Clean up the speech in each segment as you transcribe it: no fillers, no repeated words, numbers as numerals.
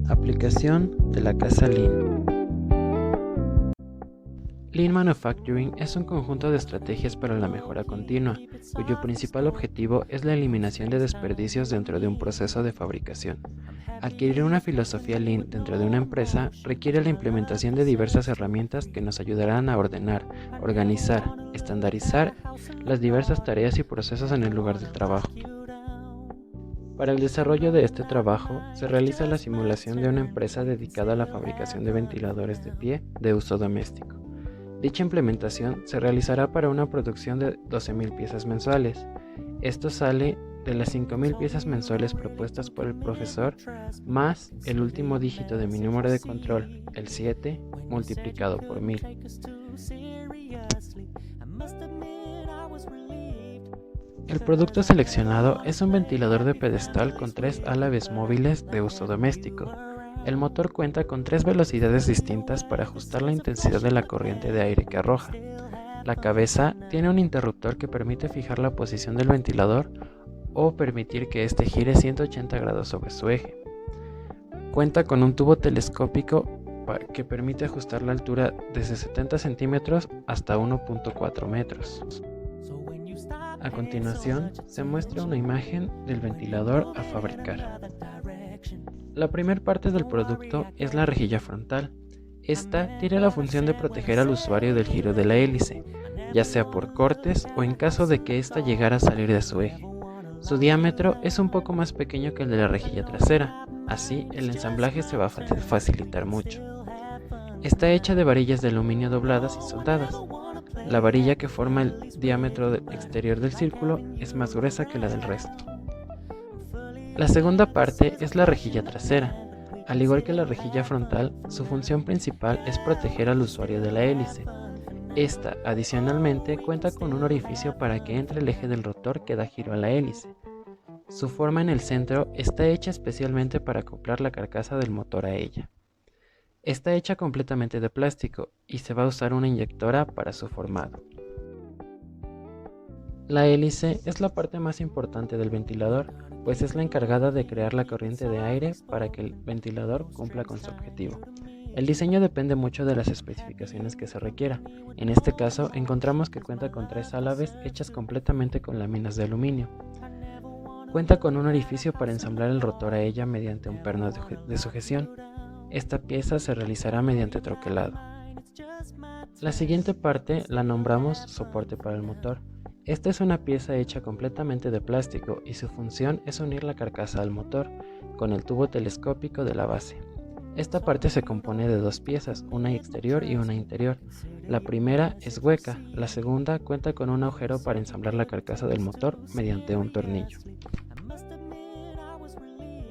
Aplicación de la casa Lean. Lean Manufacturing es un conjunto de estrategias para la mejora continua, cuyo principal objetivo es la eliminación de desperdicios dentro de un proceso de fabricación. Adquirir una filosofía Lean dentro de una empresa requiere la implementación de diversas herramientas que nos ayudarán a ordenar, organizar, estandarizar las diversas tareas y procesos en el lugar de trabajo. Para el desarrollo de este trabajo, se realiza la simulación de una empresa dedicada a la fabricación de ventiladores de pie de uso doméstico. Dicha implementación se realizará para una producción de 12,000 piezas mensuales. Esto sale de las 5,000 piezas mensuales propuestas por el profesor, más el último dígito de mi número de control, el 7, multiplicado por 1000. El producto seleccionado es un ventilador de pedestal con 3 álabes móviles de uso doméstico. El motor cuenta con 3 velocidades distintas para ajustar la intensidad de la corriente de aire que arroja. La cabeza tiene un interruptor que permite fijar la posición del ventilador o permitir que éste gire 180 grados sobre su eje. Cuenta con un tubo telescópico que permite ajustar la altura desde 70 centímetros hasta 1.4 metros. A continuación, se muestra una imagen del ventilador a fabricar. La primera parte del producto es la rejilla frontal. Esta tiene la función de proteger al usuario del giro de la hélice, ya sea por cortes o en caso de que ésta llegara a salir de su eje. Su diámetro es un poco más pequeño que el de la rejilla trasera, así el ensamblaje se va a facilitar mucho. Está hecha de varillas de aluminio dobladas y soldadas. La varilla que forma el diámetro exterior del círculo es más gruesa que la del resto. La segunda parte es la rejilla trasera. Al igual que la rejilla frontal, su función principal es proteger al usuario de la hélice. Esta, adicionalmente, cuenta con un orificio para que entre el eje del rotor que da giro a la hélice. Su forma en el centro está hecha especialmente para acoplar la carcasa del motor a ella. Está hecha completamente de plástico y se va a usar una inyectora para su formado. La hélice es la parte más importante del ventilador, pues es la encargada de crear la corriente de aire para que el ventilador cumpla con su objetivo. El diseño depende mucho de las especificaciones que se requiera. En este caso, encontramos que cuenta con 3 álabes hechas completamente con láminas de aluminio. Cuenta con un orificio para ensamblar el rotor a ella mediante un perno de sujeción. Esta pieza se realizará mediante troquelado. La siguiente parte la nombramos soporte para el motor. Esta es una pieza hecha completamente de plástico y su función es unir la carcasa al motor con el tubo telescópico de la base. Esta parte se compone de 2 piezas, una exterior y una interior. La primera es hueca, la segunda cuenta con un agujero para ensamblar la carcasa del motor mediante un tornillo.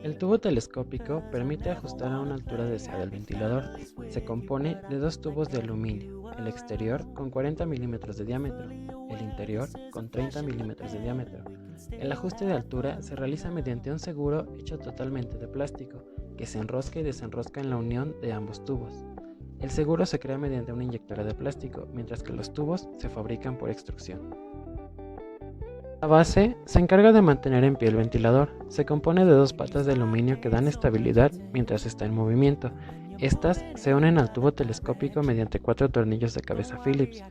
El tubo telescópico permite ajustar a una altura deseada el ventilador. Se compone de 2 tubos de aluminio, el exterior con 40 milímetros de diámetro, el interior con 30 milímetros de diámetro. El ajuste de altura se realiza mediante un seguro hecho totalmente de plástico, que se enrosca y desenrosca en la unión de ambos tubos. El seguro se crea mediante una inyectora de plástico, mientras que los tubos se fabrican por extrusión. La base se encarga de mantener en pie el ventilador. Se compone de 2 patas de aluminio que dan estabilidad mientras está en movimiento. Estas se unen al tubo telescópico mediante 4 tornillos de cabeza Phillips.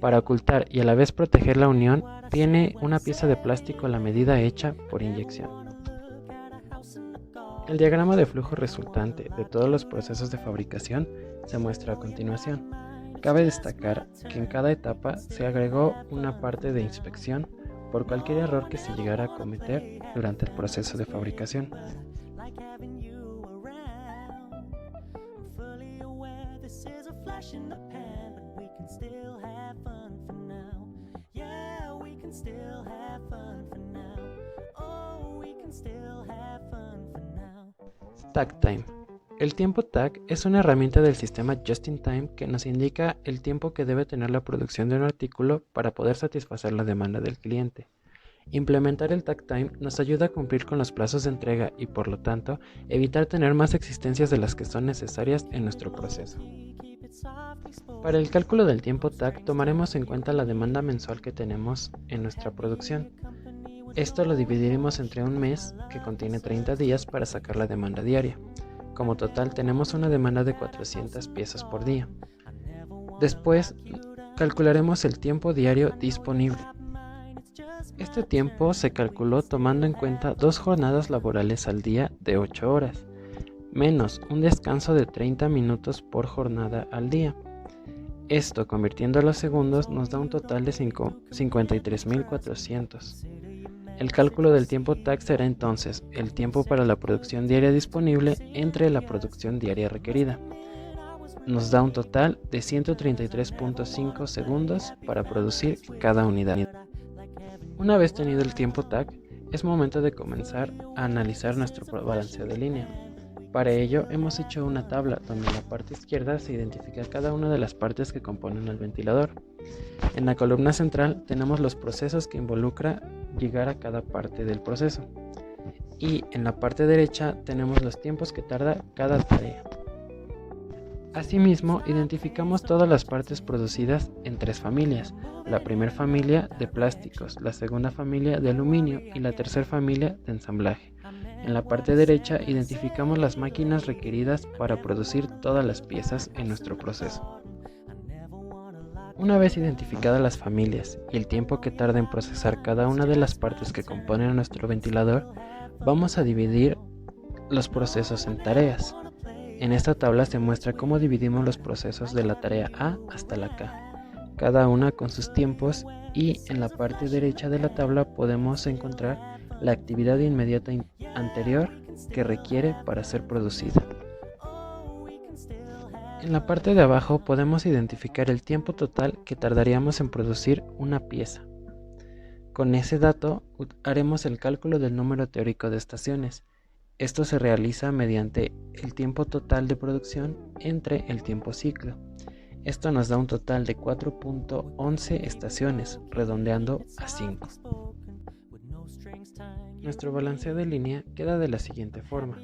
Para ocultar y a la vez proteger la unión, tiene una pieza de plástico a la medida hecha por inyección. El diagrama de flujo resultante de todos los procesos de fabricación se muestra a continuación. Cabe destacar que en cada etapa se agregó una parte de inspección por cualquier error que se llegara a cometer durante el proceso de fabricación. Takt Time. El tiempo takt es una herramienta del sistema Just in Time que nos indica el tiempo que debe tener la producción de un artículo para poder satisfacer la demanda del cliente. Implementar el Takt Time nos ayuda a cumplir con los plazos de entrega y, por lo tanto, evitar tener más existencias de las que son necesarias en nuestro proceso. Para el cálculo del tiempo takt tomaremos en cuenta la demanda mensual que tenemos en nuestra producción. Esto lo dividiremos entre un mes, que contiene 30 días, para sacar la demanda diaria. como total tenemos una demanda de 400 piezas por día. Después, calcularemos el tiempo diario disponible. Este tiempo se calculó tomando en cuenta 2 jornadas laborales al día de 8 horas, menos un descanso de 30 minutos por jornada al día. Esto, convirtiéndolo a segundos, nos da un total de 53.400. El cálculo del tiempo TAC será entonces el tiempo para la producción diaria disponible entre la producción diaria requerida. Nos da un total de 133.5 segundos para producir cada unidad. Una vez tenido el tiempo TAC, es momento de comenzar a analizar nuestro balanceo de línea. Para ello hemos hecho una tabla donde en la parte izquierda se identifica cada una de las partes que componen el ventilador. En la columna central tenemos los procesos que involucra llegar a cada parte del proceso. Y en la parte derecha tenemos los tiempos que tarda cada tarea. Asimismo, identificamos todas las partes producidas en 3 familias. La primera familia de plásticos, la segunda familia de aluminio y la tercera familia de ensamblaje. En la parte derecha identificamos las máquinas requeridas para producir todas las piezas en nuestro proceso. Una vez identificadas las familias y el tiempo que tarda en procesar cada una de las partes que componen nuestro ventilador, vamos a dividir los procesos en tareas. En esta tabla se muestra cómo dividimos los procesos de la tarea A hasta la K, cada una con sus tiempos, y en la parte derecha de la tabla podemos encontrar la actividad inmediata anterior que requiere para ser producida. En la parte de abajo podemos identificar el tiempo total que tardaríamos en producir una pieza. Con ese dato haremos el cálculo del número teórico de estaciones. Esto se realiza mediante el tiempo total de producción entre el tiempo ciclo. Esto nos da un total de 4.11 estaciones, redondeando a 5. Nuestro balanceo de línea queda de la siguiente forma.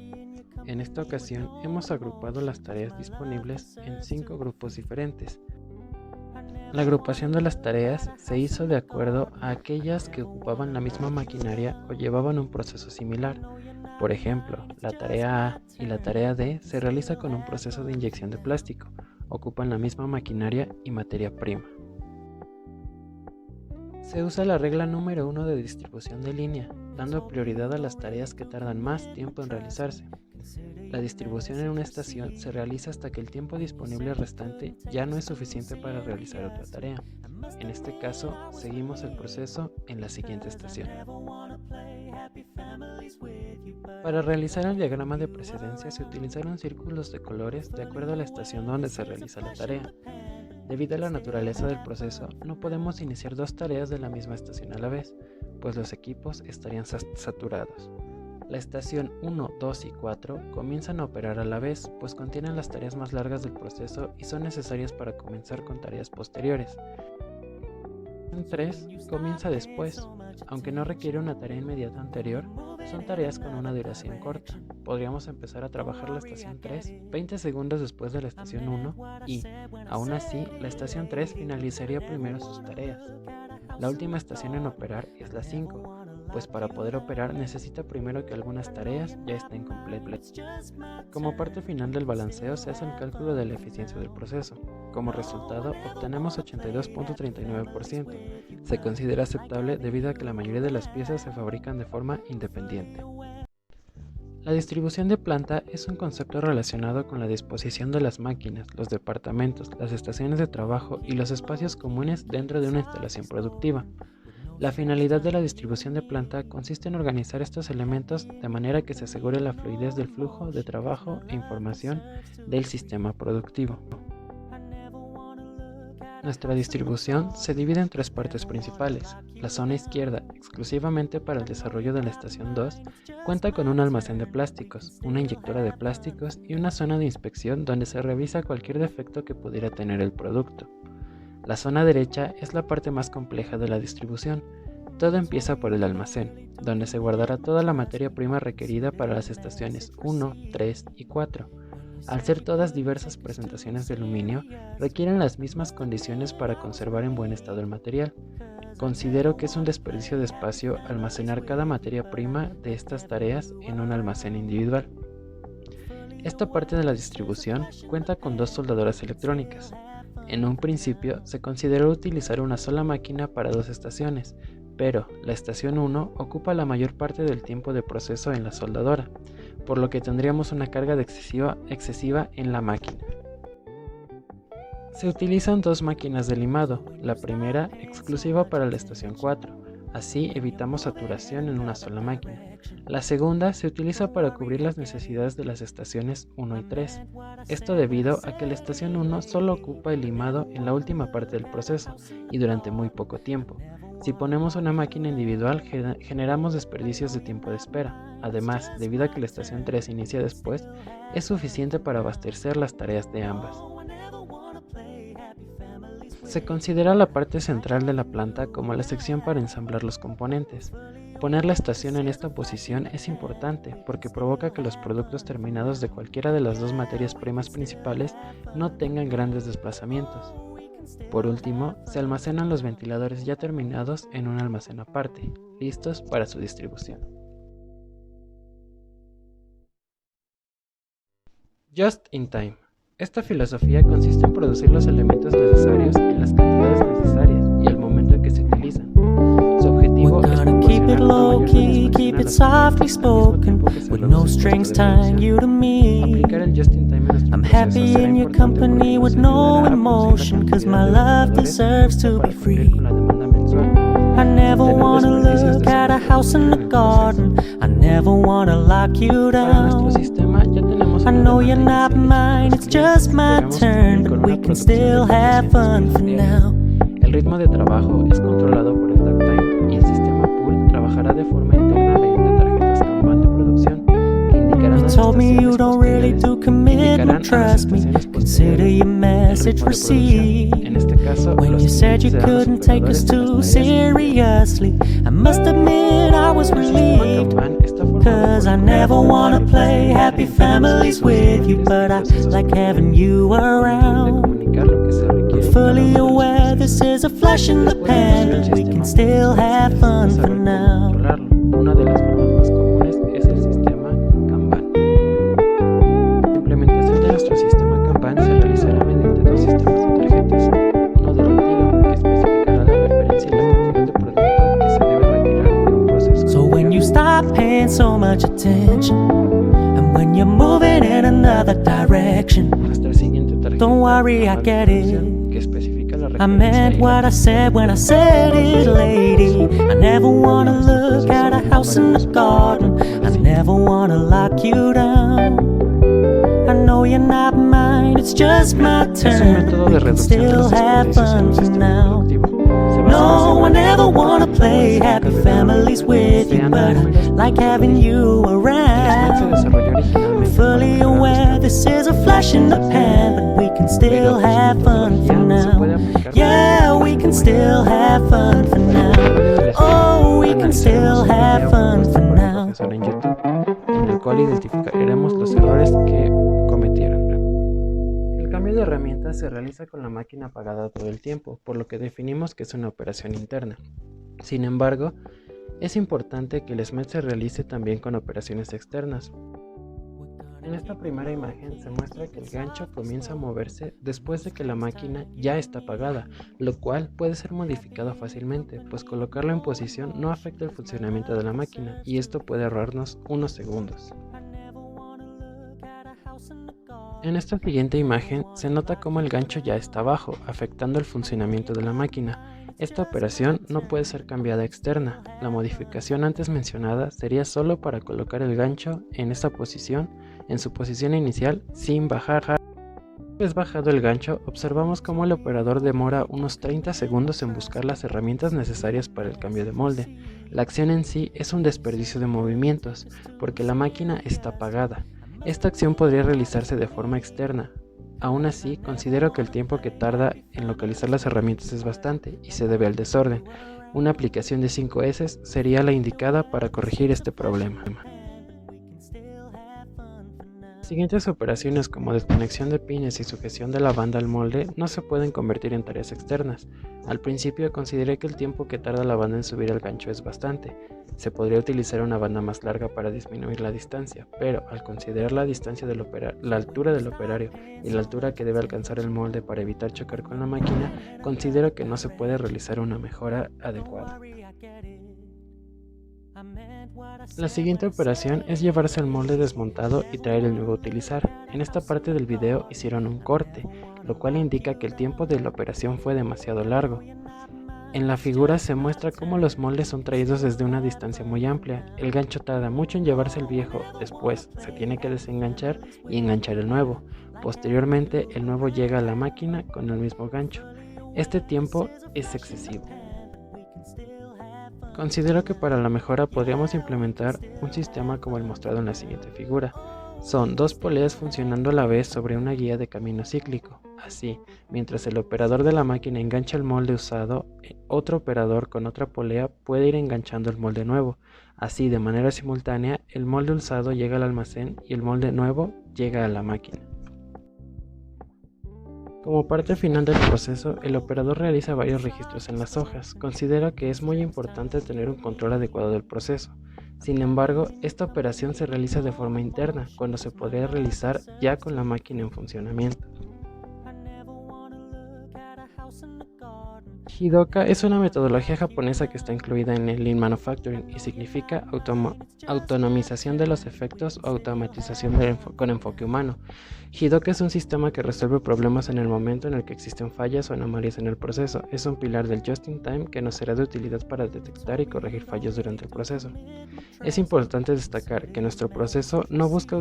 En esta ocasión hemos agrupado las tareas disponibles en 5 grupos diferentes. La agrupación de las tareas se hizo de acuerdo a aquellas que ocupaban la misma maquinaria o llevaban un proceso similar. Por ejemplo, la tarea A y la tarea D se realiza con un proceso de inyección de plástico, ocupan la misma maquinaria y materia prima. Se usa la regla número 1 de distribución de línea, dando prioridad a las tareas que tardan más tiempo en realizarse. La distribución en una estación se realiza hasta que el tiempo disponible restante ya no es suficiente para realizar otra tarea. En este caso, seguimos el proceso en la siguiente estación. Para realizar el diagrama de precedencia se utilizaron círculos de colores de acuerdo a la estación donde se realiza la tarea. Debido a la naturaleza del proceso, no podemos iniciar 2 tareas de la misma estación a la vez, pues los equipos estarían saturados. La estación 1, 2 y 4 comienzan a operar a la vez, pues contienen las tareas más largas del proceso y son necesarias para comenzar con tareas posteriores. La estación 3 comienza después, aunque no requiere una tarea inmediata anterior, son tareas con una duración corta. Podríamos empezar a trabajar la estación 3 20 segundos después de la estación 1 y, aún así, la estación 3 finalizaría primero sus tareas. La última estación en operar es la 5, pues para poder operar necesita primero que algunas tareas ya estén completas. Como parte final del balanceo se hace el cálculo de la eficiencia del proceso. Como resultado obtenemos 82.39%. Se considera aceptable debido a que la mayoría de las piezas se fabrican de forma independiente. La distribución de planta es un concepto relacionado con la disposición de las máquinas, los departamentos, las estaciones de trabajo y los espacios comunes dentro de una instalación productiva. La finalidad de la distribución de planta consiste en organizar estos elementos de manera que se asegure la fluidez del flujo de trabajo e información del sistema productivo. Nuestra distribución se divide en 3 partes principales. La zona izquierda, exclusivamente para el desarrollo de la estación 2, cuenta con un almacén de plásticos, una inyectora de plásticos y una zona de inspección donde se revisa cualquier defecto que pudiera tener el producto. La zona derecha es la parte más compleja de la distribución. Todo empieza por el almacén, donde se guardará toda la materia prima requerida para las estaciones 1, 3 y 4. Al ser todas diversas presentaciones de aluminio, requieren las mismas condiciones para conservar en buen estado el material. Considero que es un desperdicio de espacio almacenar cada materia prima de estas tareas en un almacén individual. Esta parte de la distribución cuenta con dos soldadoras electrónicas. En un principio se consideró utilizar una sola máquina para dos estaciones, pero la estación 1 ocupa la mayor parte del tiempo de proceso en la soldadora, por lo que tendríamos una carga excesiva en la máquina. Se utilizan dos máquinas de limado, la primera exclusiva para la estación 4, así evitamos saturación en una sola máquina. La segunda se utiliza para cubrir las necesidades de las estaciones 1 y 3, esto debido a que la estación 1 solo ocupa el limado en la última parte del proceso y durante muy poco tiempo. Si ponemos una máquina individual generamos desperdicios de tiempo de espera. Además, debido a que la estación 3 inicia después, es suficiente para abastecer las tareas de ambas. Se considera la parte central de la planta como la sección para ensamblar los componentes. Poner la estación en esta posición es importante porque provoca que los productos terminados de cualquiera de las dos materias primas principales no tengan grandes desplazamientos. Por último, se almacenan los ventiladores ya terminados en un almacén aparte, listos para su distribución. Just in time. Esta filosofía consiste en producir los elementos necesarios en las cantidades necesarias y el momento en que se utilizan. Su objetivo es proporcionar una mayor satisfacción al consumidor al mismo tiempo que se reduce el costo de producción. Aplicar el just in time en nuestro proceso será importante porque nos ayudará a producir la cantidad de ventiladores para cumplir con la demanda mensual. I never wanna look at a house in the garden. I never wanna lock you Para nuestro down. sistema ya tenemos I know you're not mine, it's just my turn, but we can still have fun for now. El ritmo de trabajo es controlado por el takt time y el sistema pool trabajará de forma interna mediante tarjetas Kanban de producción que indicarán You las told me you estaciones don't really posteriores. do commitment, trust me. Consider your message received. En este caso, When los you said you serán los couldn't take us operadores de las too tareas. seriously, I must admit I was El sistema relieved. Kanban está formado Cause I por never wanna play happy diferentes families with you, but I like having you de around. comunicar lo que se requiere I'm en cada fully uno de los aware procesos. this is a flash in the pan, but we can still have fun for now. Una de las formas más comunes es el sistema Kanban. La implementación de nuestro sistema Kanban se realizará mediante dos sistemas de tarjetas. Uno de retiro, que especificará la referencia y la cantidad de producto que se debe retirar de un proceso. So when you stop paying so much attention, and when you're moving in another direction, Nuestra siguiente tarjeta don't worry, I manual de get it. producción, que especifica la I referencia meant y la what I cantidad said when I said it, lady. I never wanna look at a house in the garden. I never wanna lock you down. I know you're not mine, it's just my Es un turn. método We de can reducción de still los have desperdicios en fun un for sistema now. productivo. Se basa No, I en never la wanna play happy families with you, sean but I números, like having you el SMART se around. desarrolló I'm originalmente fully para aware mejorar this is a flash in the pan, but we can still have fun for now. Yeah, we can still have fun for now. Oh, we can still have fun for now. En YouTube, en el cual identificaremos los errores que cometieron. El cambio de herramienta se realiza con la máquina apagada todo el tiempo, por lo que definimos que es una operación interna. Sin embargo, es importante que el SMED se realice también con operaciones externas. En esta primera imagen se muestra que el gancho comienza a moverse después de que la máquina ya está apagada, lo cual puede ser modificado fácilmente, pues colocarlo en posición no afecta el funcionamiento de la máquina y esto puede ahorrarnos unos segundos. En esta siguiente imagen se nota cómo el gancho ya está abajo, afectando el funcionamiento de la máquina. Esta operación no puede ser cambiada externa. La modificación antes mencionada sería solo para colocar el gancho en esta posición, en su posición inicial, sin bajar. Una vez bajado el gancho, observamos cómo el operador demora unos 30 segundos en buscar las herramientas necesarias para el cambio de molde. La acción en sí es un desperdicio de movimientos, porque la máquina está apagada. Esta acción podría realizarse de forma externa. Aún así, considero que el tiempo que tarda en localizar las herramientas es bastante y se debe al desorden. Una aplicación de 5S sería la indicada para corregir este problema. Siguientes operaciones como desconexión de pines y sujeción de la banda al molde no se pueden convertir en tareas externas. Al principio consideré que el tiempo que tarda la banda en subir al gancho es bastante. Se podría utilizar una banda más larga para disminuir la distancia, pero al considerar la distancia la altura del operario y la altura que debe alcanzar el molde para evitar chocar con la máquina, considero que no se puede realizar una mejora adecuada. La siguiente operación es llevarse el molde desmontado y traer el nuevo a utilizar. En esta parte del video hicieron un corte, lo cual indica que el tiempo de la operación fue demasiado largo. En la figura se muestra cómo los moldes son traídos desde una distancia muy amplia. El gancho tarda mucho en llevarse el viejo, después se tiene que desenganchar y enganchar el nuevo. Posteriormente el nuevo llega a la máquina con el mismo gancho. Este tiempo es excesivo. Considero que para la mejora podríamos implementar un sistema como el mostrado en la siguiente figura. Son dos poleas funcionando a la vez sobre una guía de camino cíclico. Así, mientras el operador de la máquina engancha el molde usado, otro operador con otra polea puede ir enganchando el molde nuevo. Así, de manera simultánea, el molde usado llega al almacén y el molde nuevo llega a la máquina. Como parte final del proceso, el operador realiza varios registros en las hojas. Considero que es muy importante tener un control adecuado del proceso. Sin embargo, esta operación se realiza de forma interna, cuando se podría realizar ya con la máquina en funcionamiento. Jidoka es una metodología japonesa que está incluida en el Lean Manufacturing y significa autonomización de los efectos o automatización con enfoque humano. Jidoka es un sistema que resuelve problemas en el momento en el que existen fallas o anomalias en el proceso. Es un pilar del Just-in-Time que nos será de utilidad para detectar y corregir fallos durante el proceso. Es importante destacar que nuestro proceso no busca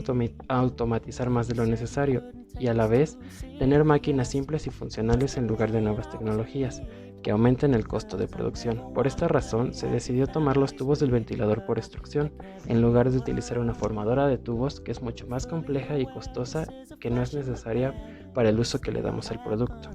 automatizar más de lo necesario y a la vez tener máquinas simples y funcionales en lugar de nuevas tecnologías que aumenten el costo de producción. Por esta razón, se decidió tomar los tubos del ventilador por extrusión, en lugar de utilizar una formadora de tubos que es mucho más compleja y costosa, que no es necesaria para el uso que le damos al producto.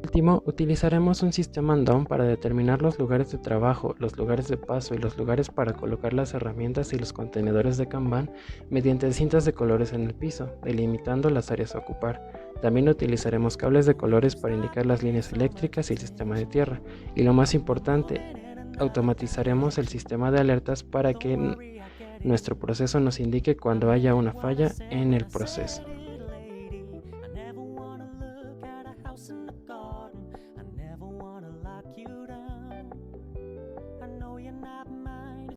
Por último, utilizaremos un sistema and-down para determinar los lugares de trabajo, los lugares de paso y los lugares para colocar las herramientas y los contenedores de Kanban mediante cintas de colores en el piso, delimitando las áreas a ocupar. También utilizaremos cables de colores para indicar las líneas eléctricas y el sistema de tierra. Y lo más importante, automatizaremos el sistema de alertas para que nuestro proceso nos indique cuando haya una falla en el proceso.